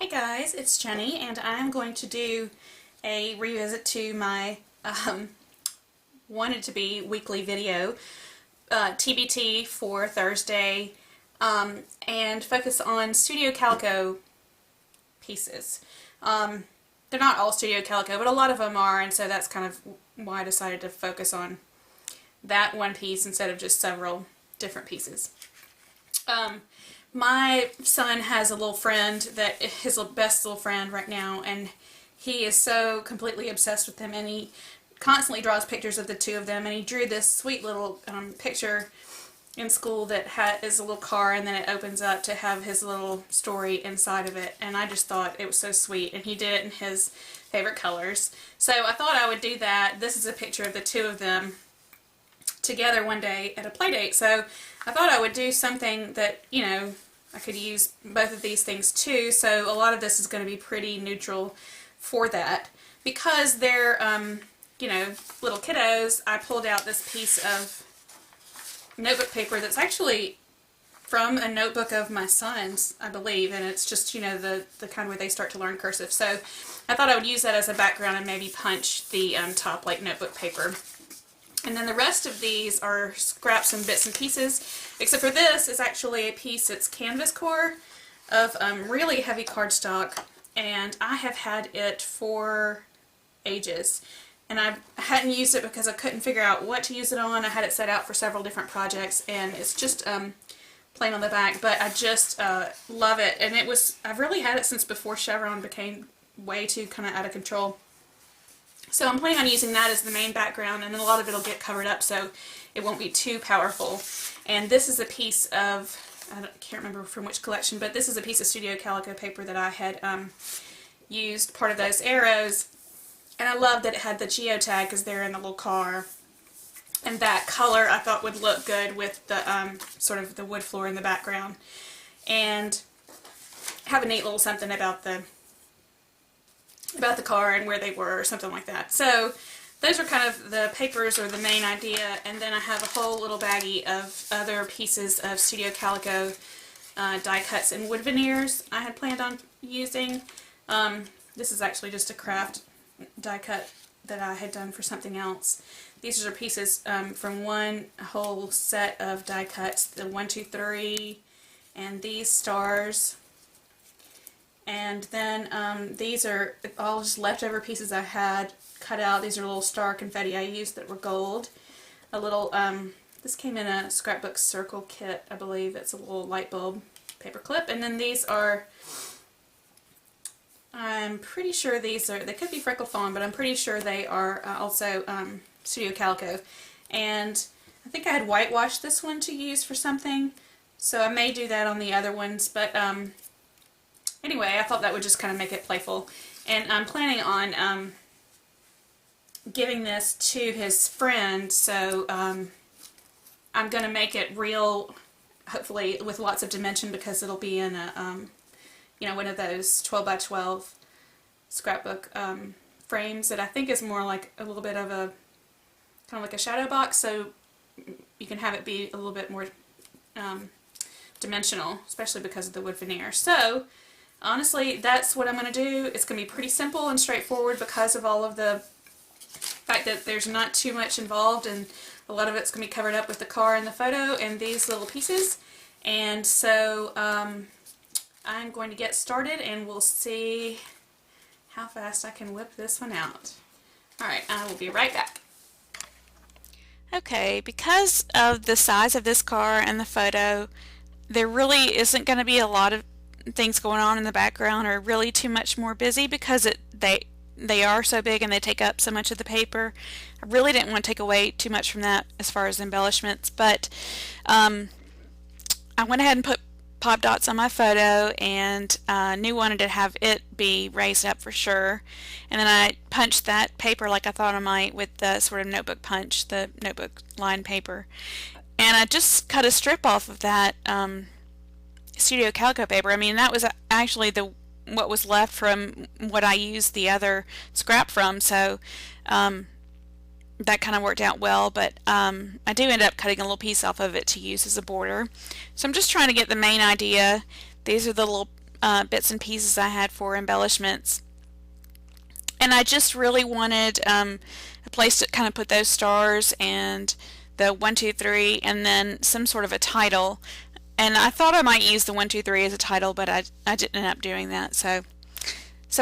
Hey guys, it's Jenny, and I'm going to do a revisit to my wanted to be weekly video, TBT for Thursday, and focus on Studio Calico pieces. They're not all Studio Calico, but a lot of them are, and so that's kind of why I decided to focus on that one piece instead of just several different pieces. My son has a little friend that his best little friend right now, and he is so completely obsessed with them, and he constantly draws pictures of the two of them, and he drew this sweet little picture in school that is a little car, and then it opens up to have his little story inside of it, and I just thought it was so sweet, and he did it in his favorite colors. So I thought I would do that. This is a picture of the two of them together one day at a play date, so I thought I would do something that, you know, I could use both of these things too, so a lot of this is going to be pretty neutral for that. Because they're, you know, little kiddos, I pulled out this piece of notebook paper that's actually from a notebook of my son's, I believe, and it's just, you know, the kind where they start to learn cursive. So I thought I would use that as a background and maybe punch the top like notebook paper. And then the rest of these are scraps and bits and pieces, except for this is actually a piece that's canvas core of really heavy cardstock, and I have had it for ages. And I hadn't used it because I couldn't figure out what to use it on. I had it set out for several different projects, and it's just plain on the back, but I just love it. And I've really had it since before Chevron became way too kind of out of control. So I'm planning on using that as the main background, and then a lot of it will get covered up so it won't be too powerful. And this is a piece of, I can't remember from which collection, but this is a piece of Studio Calico paper that I had used part of those arrows. And I love that it had the geotag because they're in the little car. And that color I thought would look good with the sort of the wood floor in the background. And have a neat little something about the car and where they were or something like that. So those are kind of the papers or the main idea, and then I have a whole little baggie of other pieces of Studio Calico die cuts and wood veneers I had planned on using. This is actually just a craft die cut that I had done for something else. These are pieces from one whole set of die cuts, the 1, 2, 3, and these stars. And then these are all just leftover pieces I had cut out. These are little star confetti I used that were gold. A little, this came in a scrapbook circle kit, I believe. It's a little light bulb paper clip. And then these are, I'm pretty sure these are, they could be Freckle Fawn, but I'm pretty sure they are also Studio Calico. And I think I had whitewashed this one to use for something, so I may do that on the other ones, but anyway, I thought that would just kind of make it playful. And I'm planning on giving this to his friend, so I'm going to make it real, hopefully with lots of dimension, because it'll be in a, you know, one of those 12 by 12 scrapbook frames that I think is more like a little bit of a, kind of like a shadow box, so you can have it be a little bit more dimensional, especially because of the wood veneer. So honestly, that's what I'm going to do. It's going to be pretty simple and straightforward because of all of the fact that there's not too much involved, and a lot of it's going to be covered up with the car and the photo and these little pieces. And so I'm going to get started, and we'll see how fast I can whip this one out. Alright, I will be right back. Okay, because of the size of this car and the photo, there really isn't going to be a lot of things going on in the background, or really too much more busy, because they are so big and they take up so much of the paper. I really didn't want to take away too much from that as far as embellishments, but I went ahead and put pop dots on my photo, and knew wanted to have it be raised up for sure. And then I punched that paper like I thought I might with the sort of notebook punch, the notebook line paper. And I just cut a strip off of that Studio Calico paper. I mean, that was actually what was left from what I used the other scrap from, so that kind of worked out well, but I do end up cutting a little piece off of it to use as a border. So I'm just trying to get the main idea. These are the little bits and pieces I had for embellishments. And I just really wanted a place to kind of put those stars and the 1, 2, 3, and then some sort of a title. And I thought I might use the 1, 2, 3 as a title, but I didn't end up doing that. So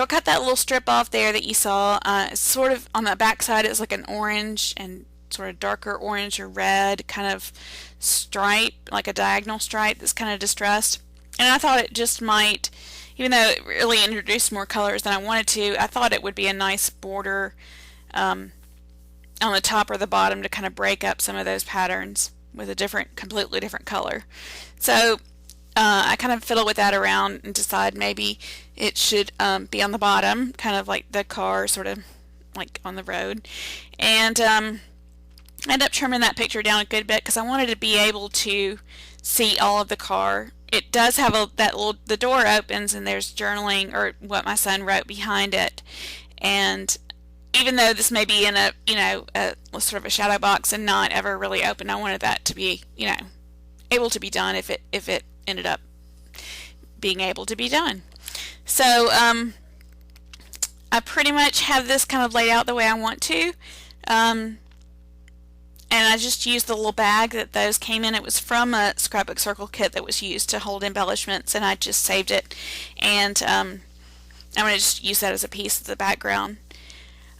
I cut that little strip off there that you saw. Sort of on the back side, it's like an orange and sort of darker orange or red kind of stripe, like a diagonal stripe that's kind of distressed. And I thought it just might, even though it really introduced more colors than I wanted to, I thought it would be a nice border on the top or the bottom to kind of break up some of those patterns with a completely different color. So I kind of fiddle with that around and decide maybe it should be on the bottom, kind of like the car, sort of like on the road. And I ended up trimming that picture down a good bit because I wanted to be able to see all of the car. It does have the door opens and there's journaling or what my son wrote behind it. And even though this may be in a sort of a shadow box and not ever really open, I wanted that to be able to be done if it ended up being able to be done. So I pretty much have this kind of laid out the way I want to. And I just used the little bag that those came in. It was from a scrapbook circle kit that was used to hold embellishments, and I just saved it. And I'm going to just use that as a piece of the background.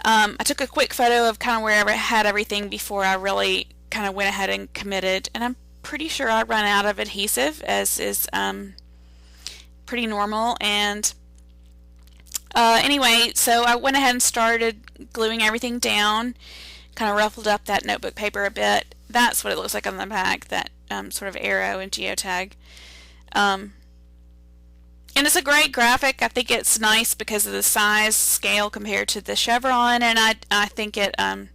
I took a quick photo of kind of wherever it had everything before I really kind of went ahead and committed. And I'm pretty sure I run out of adhesive, as is pretty normal. And anyway, so I went ahead and started gluing everything down. Kind of ruffled up that notebook paper a bit. That's what it looks like on the back, that sort of arrow and geotag. And it's a great graphic. I think it's nice because of the size scale compared to the chevron, and I think it I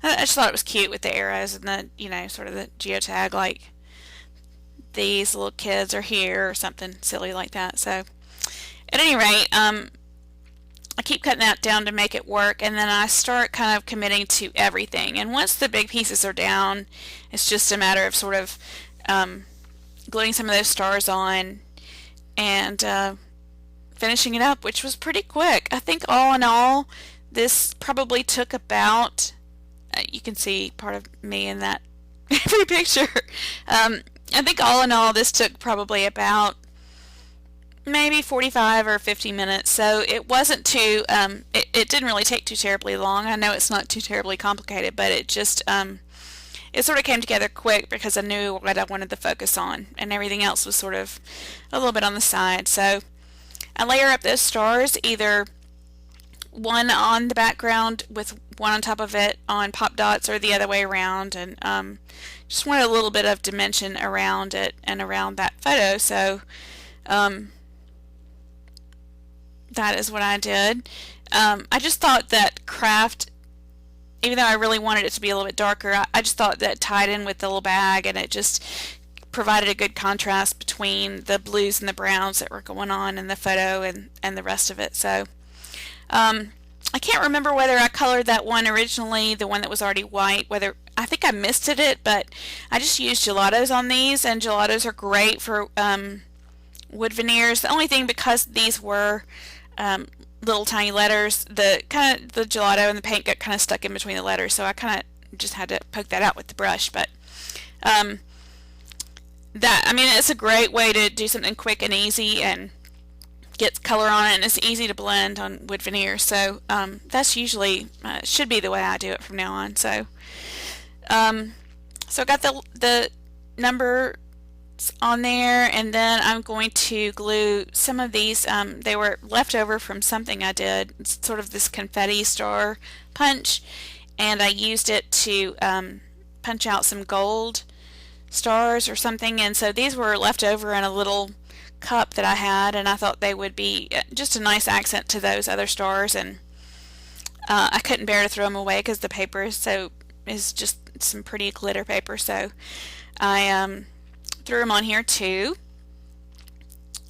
just thought it was cute with the arrows and the sort of the geotag, like these little kids are here or something silly like that. So at any rate, I keep cutting that down to make it work, and then I start kind of committing to everything. And once the big pieces are down, it's just a matter of sort of gluing some of those stars on and finishing it up, which was pretty quick. I think all in all, this probably took about, you can see part of me in that every picture. I think all in all, this took probably about maybe 45 or 50 minutes, so it wasn't too, it didn't really take too terribly long. I know it's not too terribly complicated, but it just, it sort of came together quick because I knew what I wanted to focus on, and everything else was sort of a little bit on the side. So I layer up those stars, either one on the background with one on top of it on pop dots, or the other way around, and just wanted a little bit of dimension around it and around that photo. So that is what I did. I just thought that craft, even though I really wanted it to be a little bit darker, I just thought that tied in with the little bag, and it just provided a good contrast between the blues and the browns that were going on in the photo and the rest of it. So I can't remember whether I colored that one originally, the one that was already white, I think I misted it, but I just used gelatos on these, and gelatos are great for wood veneers. The only thing, because these were little tiny letters, the gelato and the paint got kind of stuck in between the letters, so I kind of just had to poke that out with the brush. But it's a great way to do something quick and easy and get color on it, and it's easy to blend on wood veneer. So that's usually should be the way I do it from now on. So so I got the number on there, and then I'm going to glue some of these. They were left over from something I did. It's sort of this confetti star punch, and I used it to punch out some gold stars or something, and so these were left over in a little cup that I had, and I thought they would be just a nice accent to those other stars, and I couldn't bear to throw them away because the paper is just some pretty glitter paper, so I threw them on here too.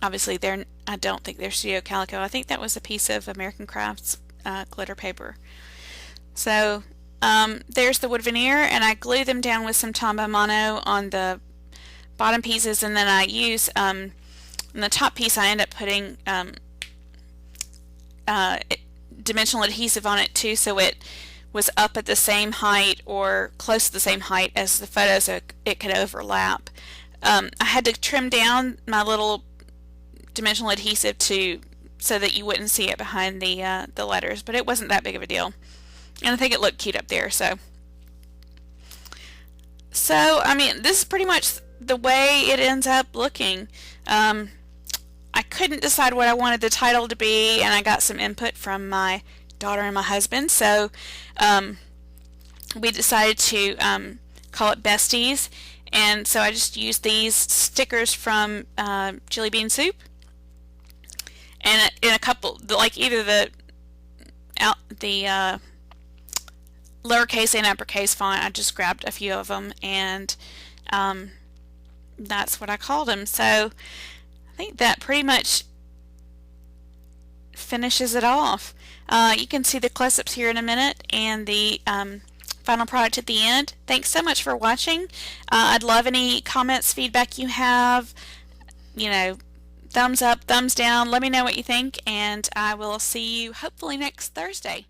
Obviously I don't think they're Studio Calico. I think that was a piece of American Crafts glitter paper. So there's the wood veneer, and I glue them down with some Tombow Mono on the bottom pieces, and then I use And the top piece I end up putting dimensional adhesive on it too, so it was up at the same height or close to the same height as the photo, so it could overlap. I had to trim down my little dimensional adhesive so that you wouldn't see it behind the letters, but it wasn't that big of a deal, and I think it looked cute up there. So I mean, this is pretty much the way it ends up looking. I couldn't decide what I wanted the title to be, and I got some input from my daughter and my husband, so we decided to call it BestiEs. And so I just used these stickers from Jelly Bean Soup, and in a couple, like either the lowercase and uppercase font. I just grabbed a few of them, and that's what I called them. So I think that pretty much finishes it off. You can see the close-ups here in a minute, and the final product at the end. Thanks so much for watching. I'd love any comments, feedback you have. Thumbs up, thumbs down. Let me know what you think, and I will see you hopefully next Thursday.